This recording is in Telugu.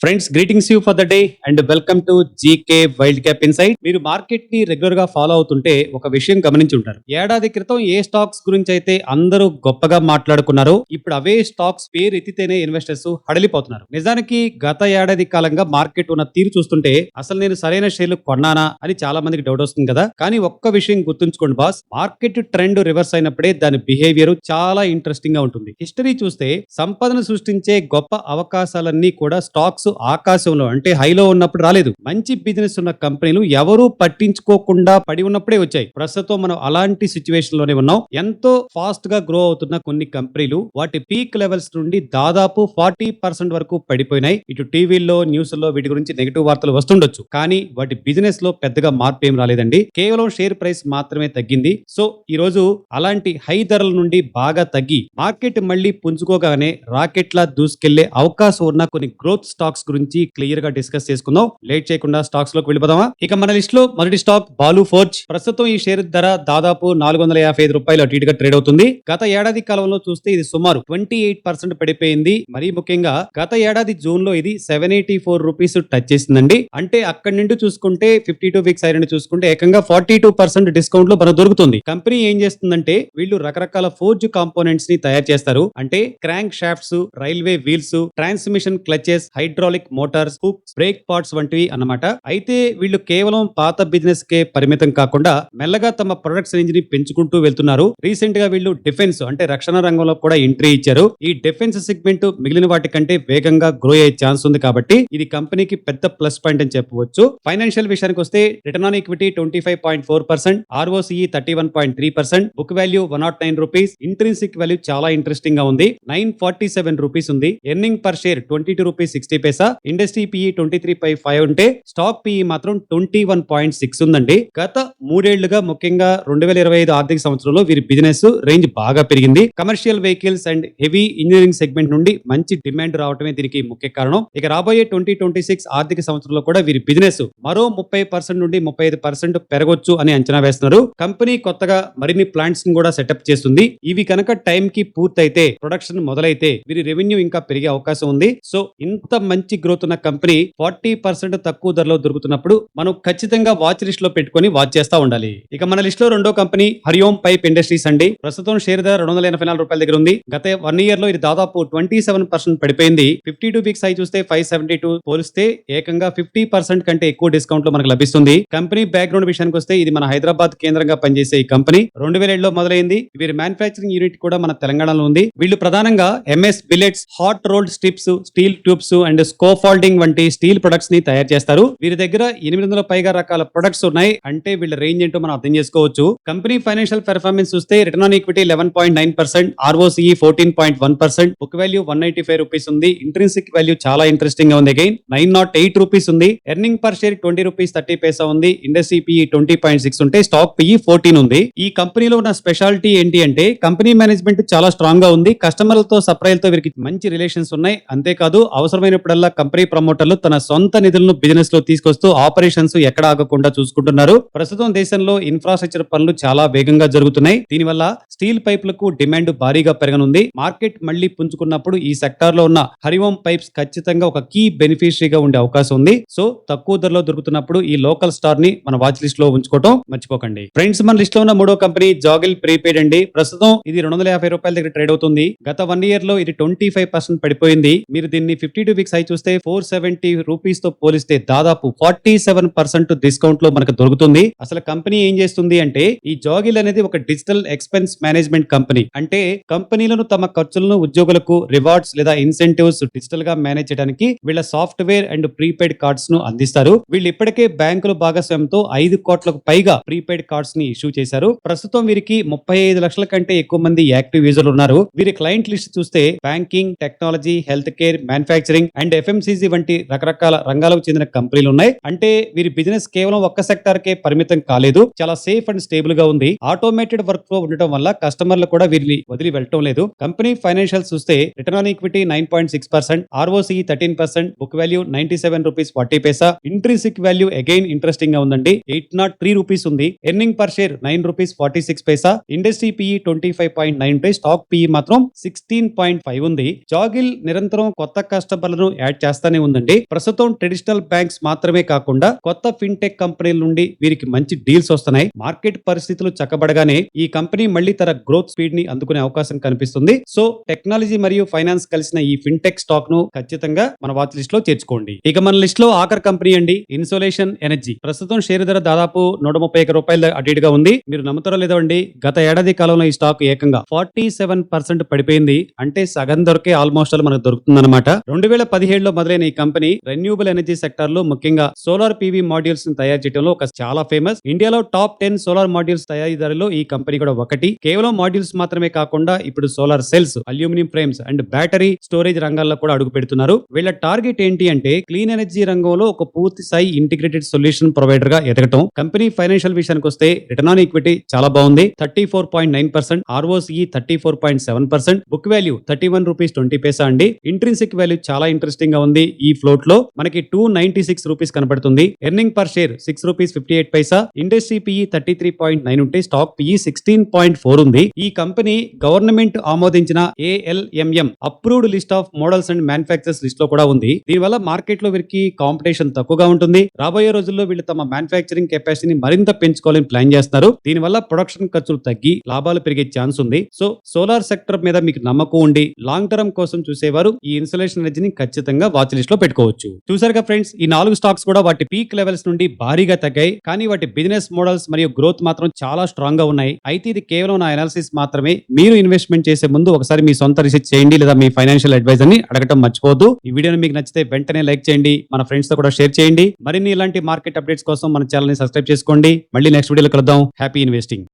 Friends, greetings you for the day and welcome to GK wild cap insight. మీరు మార్కెట్ ని రెగ్యులర్ గా ఫాలో అవుతుంటే ఒక విషయం గమనించి ఉంటారు. ఏడాది క్రితం ఏ స్టాక్స్ గురించి అయితే అందరూ గొప్పగా మాట్లాడుకున్నారో ఇప్పుడు అవే స్టాక్స్ పేరు ఎత్తితేనే ఇన్వెస్టర్స్ హడలిపోతున్నారు. నిజానికి గత ఏడాది కాలంగా మార్కెట్ ఉన్న తీరు చూస్తుంటే అసలు నేను సరైన షేర్లు కొన్నానా అని చాలా మందికి డౌట్ వస్తుంది కదా. కానీ ఒక్క విషయం గుర్తుంచుకోండి బాస్, మార్కెట్ ట్రెండ్ రివర్స్ అయినప్పుడే దాని బిహేవియర్ చాలా ఇంట్రెస్టింగ్ గా ఉంటుంది. హిస్టరీ చూస్తే సంపదను సృష్టించే గొప్ప అవకాశాలన్నీ కూడా స్టాక్స్ ఆకాశంలో అంటే హైలో ఉన్నప్పుడు రాలేదు. మంచి బిజినెస్ ఉన్న కంపెనీలు ఎవరూ పట్టించుకోకుండా పడి ఉన్నప్పుడే వచ్చాయి. ప్రస్తుతం మనం అలాంటి సిచ్యువేషన్ లోనే ఉన్నాం. ఎంతో ఫాస్ట్ గా గ్రో అవుతున్న కొన్ని కంపెనీలు వాటి పీక్ లెవెల్స్ నుండి దాదాపు 40% వరకు పడిపోయినాయి. ఇటు టీవీల్లో, న్యూస్ లో వీటి గురించి నెగిటివ్ వార్తలు వస్తుండొచ్చు, కానీ వాటి బిజినెస్ లో పెద్దగా మార్పు ఏం రాలేదండి. కేవలం షేర్ ప్రైస్ మాత్రమే తగ్గింది. సో ఈ రోజు అలాంటి హై ధరల నుండి బాగా తగ్గి మార్కెట్ మళ్ళీ పుంజుకోగానే రాకెట్ లా దూసుకెళ్లే అవకాశం ఉన్న కొన్ని గ్రోత్ స్టాక్స్ గురించి క్లియర్ గా డిస్కస్ చేసుకుందాం. లేట్ చేయకుండా స్టాక్స్ లోకి వెళ్ళిపోదామా? ఇక మన లిస్ట్ లో మొదటి స్టాక్ బాలు ఫోర్జ్. ప్రస్తుతం ఈ షేర్ ధర దాదాపు 455 రూపాయలు అటు ఇటుగా ట్రేడ్ అవుతుంది. గత ఏడాది కాలంలో చూస్తే ఇది సుమారు 28% పడిపోయింది. మరీ ముఖ్యంగా గత ఏడాది జూన్ లో ఇది 784 రూపీస్ టచ్ చేసిందండి. అంటే అక్కడి నుండి చూసుకుంటే 52 వీక్స్ అయిన చూసుకుంటే ఏకంగా 42% డిస్కౌంట్ లో మనకు దొరుకుతుంది. కంపెనీ ఏం చేస్తుందంటే వీళ్ళు రకరకాల ఫోర్జ్ కాంపోనెంట్స్ ని తయారు చేస్తారు. అంటే crank shafts, railway wheels, transmission clutches, hydraulic Motors, hooks, break parts వంటివి అన్నమాట. అయితే వీళ్ళు కేవలం పాత బిజినెస్ కే పరిమితం కాకుండా మెల్లగా తమ ప్రొడక్ట్స్ రేంజ్ ని పెంచుకుంటూ వెళ్తున్నారు. రీసెంట్ గా వీళ్ళు డిఫెన్స్ అంటే రక్షణ రంగంలో కూడా ఎంట్రీ ఇచ్చారు. ఈ డిఫెన్స్ సెగ్మెంట్ మిగిలిన వాటి కంటే వేగంగా గ్రో అయ్యే ఛాన్స్ ఉంది కాబట్టి ఇది కంపెనీకి పెద్ద ప్లస్ పాయింట్ అని చెప్పవచ్చు. ఫైనాన్షియల్ విషయానికి వస్తే return on equity 25.4%, ROCE 31.3%, book value 109 rupees, intrinsic value చాలా ఇంట్రెస్టింగ్ గా ఉంది, 947 రూపీస్ ఉంది. ఎర్నింగ్ పర్ షేర్ 22 రూపీస్ 60 పైసా. ఇండస్ట్రీ పిఈ 23.5 ఉంటే స్టాక్ పిఈ మాత్రం 21.6 ఉందండి. గత మూడేళ్లుగా ముఖ్యంగా 2025 ఆర్థిక సంవత్సరంలో వీరి బిజినెస్ రేంజ్ బాగా పెరిగింది. Commercial vehicles and heavy engineering segment నుండి మంచి డిమాండ్ రావటమే దీనికి ముఖ్య కారణం. ఇక రాబోయే 2026 ఆర్థిక సంవత్సరంలో కూడా వీరి బిజినెస్ మరో 30% నుండి 35% పెరగొచ్చు అని అంచనా వేస్తున్నారు. కంపెనీ కొత్తగా మరిన్ని ప్లాంట్స్ ని కూడా సెటప్ చేస్తుంది. ఇవి కనుక టైం కి పూర్తయితే, ప్రొడక్షన్ మొదలైతే వీరి రెవెన్యూ ఇంకా పెరిగే అవకాశం ఉంది. సో ఇంత మంచి గ్రోత్ ఉన్న కంపెనీ 40% తక్కువ ధరలో దొరుకుతున్నప్పుడు మనం ఖచ్చితంగా వాచ్ లిస్ట్ లో పెట్టుకుని వాచ్ చేస్తా ఉండాలి. ఇక మన లిస్ట్ లో రెండో కంపెనీ హరిఓం పైప్ ఇండస్ట్రీస్ అండి. ప్రస్తుతం షేర్ ధర 284 రూపాయల దగ్గర ఉంది. గత 1 ఇయర్ లో ఇది దాదాపు 27% పడిపోయింది. 52 వీక్స్ హై చూస్తే 572 పోలిస్తే ఏకంగా 50% కంటే ఎక్కువ డిస్కౌంట్ లో మనకు లభిస్తుంది. కంపెనీ బ్యాక్గ్రౌండ్ విషయానికి వస్తే ఇది మన హైదరాబాద్ కేంద్రంగా పనిచేసే ఈ కంపెనీ 2007లో మొదలైంది. వీరి మ్యానుఫ్యాక్చరింగ్ యూనిట్ కూడా మన తెలంగాణలో ఉంది. వీళ్ళు ప్రధానంగా MS billets, hot rolled strips, steel tubes and scaffolding వంటి స్టీల్ ప్రొడక్ట్స్ ని తయారు చేస్తారు. వీరి దగ్గర 800 పైగా రకాల ప్రొడక్ట్స్ ఉన్నాయి. అంటే వీళ్ళ రేంజ్ ఏంటో మనం అర్థం చేసుకోవచ్చు. కంపెనీ ఫైనాన్షియల్ పెర్ఫార్మెన్స్ చూస్తే return on equity 11.9%, ROCE 14.1%, book value 195 rupees ఉంది. ఇంట్రిన్సిక్ వాల్యూ చాలా ఇంట్రెస్టింగ్ గా ఉంది. అగైన్ 908 రూపీస్ ఉంది. ఎర్నింగ్ పర్ షేర్ 20 రూపీస్ 30 పైసా ఉంది. ఇండస్ట్రీ పిఈ 20.6 ఉంటే స్టాక్ పిఈ 14 ఉంది. ఈ కంపెనీలో ఉన్న స్పెషాలిటీ ఏంటి అంటే కంపెనీ మేనేజ్మెంట్ చాలా స్ట్రాంగ్ గా ఉంది. కస్టమర్లతో, సప్లైలతో వీరికి మంచి రిలేషన్స్ ఉన్నాయి. అంతేకాదు అవసరమైనప్పుడల్లా కంపెనీ ప్రమోటర్లు తన సొంత నిధులను బిజినెస్ లో తీసుకొస్తూ ఆపరేషన్స్ ఎక్కడ ఆగకుండా చూసుకుంటున్నారు. ప్రస్తుతం దేశంలో ఇన్ఫ్రాస్ట్రక్చర్ పనులు చాలా వేగంగా జరుగుతున్నాయి. దీనివల్ల స్టీల్ పైపులకు డిమాండ్ భారీగా పెరగనుంది. మార్కెట్ మళ్లీ పుంజుకున్నప్పుడు ఈ సెక్టార్ లో ఉన్న హరిఓం పైప్స్ ఖచ్చితంగా ఒక కీ బెనిఫిషరీగా ఉండే అవకాశం ఉంది. సో తక్కువ ధరలో దొరుకుతున్నప్పుడు ఈ లోకల్ స్టార్ ని మన వాచ్ లిస్ట్ లో ఉంచుకోవడం మర్చిపోకండి. ఫ్రెండ్స్, మన లిస్ట్ లో ఉన్న మూడో కంపెనీ జాగిల్ ప్రీపెయిడ్ అండి. ప్రస్తుతం ఇది 250 రూపాయల దగ్గర ట్రేడ్ అవుతుంది. గత 1 ఇయర్ లో ఇది 25% పడిపోయింది. మీరు దీన్ని 52 వీక్స్ హై చూస్తే 470 రూపీస్ తో పోలిస్తే దాదాపు 47% డిస్కౌంట్ లో మనకు దొరుకుతుంది. అసలు కంపెనీ ఏం చేస్తుంది అంటే ఈ జాగిల్ అనేది ఒక డిజిటల్ ఎక్స్పెన్స్ మేనేజ్మెంట్ కంపెనీ. అంటే కంపెనీలను తమ ఖర్చులను ఉద్యోగులకు రివార్డ్స్ లేదా ఇన్సెంటివ్స్ డిజిటల్ గా మేనేజ్ చేయడానికి వీళ్ళ సాఫ్ట్వేర్ అండ్ ప్రీపెయిడ్ కార్డ్స్ ను అందిస్తారు. వీళ్ళు ఇప్పటికే బ్యాంకుల భాగస్వామ్యంతో 5 కోట్లకు పైగా ప్రీపెయిడ్ కార్డ్స్ ని ఇష్యూ చేశారు. ప్రస్తుతం వీరికి 35 లక్షల కంటే ఎక్కువ మంది యాక్టివ్ యూజర్లు ఉన్నారు. వీరి క్లయింట్ లిస్ట్ చూస్తే banking, technology, health care, manufacturing and FMCG వంటి రకరకాల రంగాలకు చెందిన కంపెనీలు ఉన్నాయి. అంటే వీరి బిజినెస్ కేవలం ఒక్క సెక్టార్ కే పరిమితం కాలేదు. చాలా సేఫ్ అండ్ స్టేబుల్ గా ఉంది. ఆటోమేటెడ్ వర్క్ ఫ్లో ఉండటం వల్ల కస్టమర్లు కూడా వీరిని వదిలి వెళ్ళటం లేదు. కంపెనీ ఫైనాన్షియల్స్ చూస్తే return on equity 9.6%, ROCE 13%, book value 97 rupees 40 Paisa. Intrinsic value again interesting గా ఉందండి, 803 రూపీస్ ఉంది. ఎర్నింగ్ పర్ షేర్ 9 రూపీస్ 46 పైసా. ఇండస్ట్రీ పిఈ 25.9 స్టాక్ పిఈ మాత్రం 16.5 ఉంది. జాగిల్ నిరంతరం కొత్త కస్టమర్లను యాడ్ యాడ్ చేస్తానే ఉందండి. ప్రస్తుతం ట్రెడిషనల్ బ్యాంక్స్ మాత్రమే కాకుండా కొత్త ఫిన్టెక్ కంపెనీల నుండి వీరికి మంచి డీల్స్ వస్తున్నాయి. మార్కెట్ పరిస్థితులు చక్కబడగానే ఈ కంపెనీ మళ్ళీ తన గ్రోత్ స్పీడ్ ని అందుకునే అవకాశం కనిపిస్తుంది. సో టెక్నాలజీ మరియు ఫైనాన్స్ కలిసిన ఈ ఫిన్టెక్ స్టాక్ ను ఖచ్చితంగా మన వాచ్ లిస్ట్ లో చేర్చుకోండి. ఇక మన లిస్ట్ లో ఆఖరి కంపెనీ అండి ఇన్సోలేషన్ ఎనర్జీ. ప్రస్తుతం షేర్ ధర దాదాపు 131 రూపాయల అటు ఇటుగా ఉంది. మీరు నమ్ముతారో లేదో అండి, గత ఏడాది కాలంలో ఈ స్టాక్ ఏకంగా 47% పడిపోయింది. అంటే సగం దొరికే ఆల్మోస్ట్ మనకు దొరుకుతుందన్నమాట. 2017లో మొదలైన ఈ కంపెనీ రెన్యూబుల్ ఎనర్జీ సెక్టార్ లో ముఖ్యంగా సోలార్ పీవీ మాడ్యూల్స్ ని తయారు చేయడంలో ఒక చాలా ఫేమస్. ఇండియాలో టాప్ 10 సోలార్ మాడ్యూల్స్ తయారీదారులో ఈ కంపెనీ కూడా ఒకటి. కేవలం మాడ్యూల్స్ మాత్రమే కాకుండా ఇప్పుడు solar cells, aluminium frames and battery storage రంగాల్లో కూడా అడుగు పెడుతున్నారు. వీళ్ళ టార్గెట్ ఏంటి అంటే క్లీన్ ఎనర్జీ రంగంలో ఒక పూర్తి స్థాయి ఇంటిగ్రేటెడ్ సొల్యూషన్ ప్రొవైడర్ గా ఎదగటం. కంపెనీ ఫైనాన్షియల్ విషయానికి వస్తే రిటర్న్ ఆన్ ఈక్విటీ చాలా బాగుంది, 34.9%, ROCE 34.7%, బుక్ వాల్యూ 31 రూపీస్ 20 పైసా అండి. ఇంట్రిన్సిక్ వాల్యూ చాలా ఇంట్రెస్టింగ్ గా ఉంది. ఈ ఫ్లోట్ లో మనకి 296 రూపీస్ కనబడుతుంది. ఎర్నింగ్ పర్ షేర్ 6 రూపీస్ 58 పైసా. ఇండస్ట్రీ PE 33.9 ఉంటే స్టాక్ PE 16.4 ఉంది. ఈ కంపెనీ గవర్నమెంట్ ఆమోదించిన ALMM approved list of models and manufacturers list లో కూడా ఉంది. దీనివల్ల మార్కెట్ లో వీరికి కాంపిటీషన్ తక్కువగా ఉంటుంది. రాబోయే రోజుల్లో వీళ్ళు తమ మ్యానుఫ్యాక్చరింగ్ కెపాసిటీని మరింత పెంచుకోవాలని ప్లాన్ చేస్తున్నారు. దీనివల్ల ప్రొడక్షన్ ఖర్చులు తగ్గి లాభాలు పెరిగే ఛాన్స్ ఉంది. సో సోలార్ సెక్టర్ మీద మీకు నమ్మకం ఉండి లాంగ్ టర్మ్ కోసం చూసేవారు ఈ ఇన్సులేషన్ ఎనర్జీని ఖచ్చితంగా వాచ్ లిస్ట్ లో పెట్టుకోవచ్చు. చూసారుగా ఫ్రెండ్స్, ఈ 4 స్టాక్స్ కూడా వాటి పీక్ లెవెల్స్ నుండి భారీగా తగ్గాయి. కానీ వాటి బిజినెస్ మోడల్స్ మరియు గ్రోత్ మాత్రం చాలా స్ట్రాంగ్ గా ఉన్నాయి. అయితే ఇది కేవలం నా అనాలిసిస్ మాత్రమే. మీరు ఇన్వెస్ట్మెంట్ చేసే ముందు ఒకసారి మీ సొంత రీసెర్చ్ చేయండి, లేదా మీ ఫైనాన్షియల్ అడ్వైజర్ ని అడగటం మర్చిపోవద్దు. ఈ వీడియోని మీకు నచ్చితే వెంటనే లైక్ చేయండి, మన ఫ్రెండ్స్ తో కూడా షేర్ చేయండి. మరిన్ని ఇలాంటి మార్కెట్ అప్డేట్స్ కోసం మన ఛానల్ ని సబ్స్క్రైబ్ చేసుకోండి. మళ్ళీ నెక్స్ట్ వీడియోలో కలుద్దాం. Happy investing.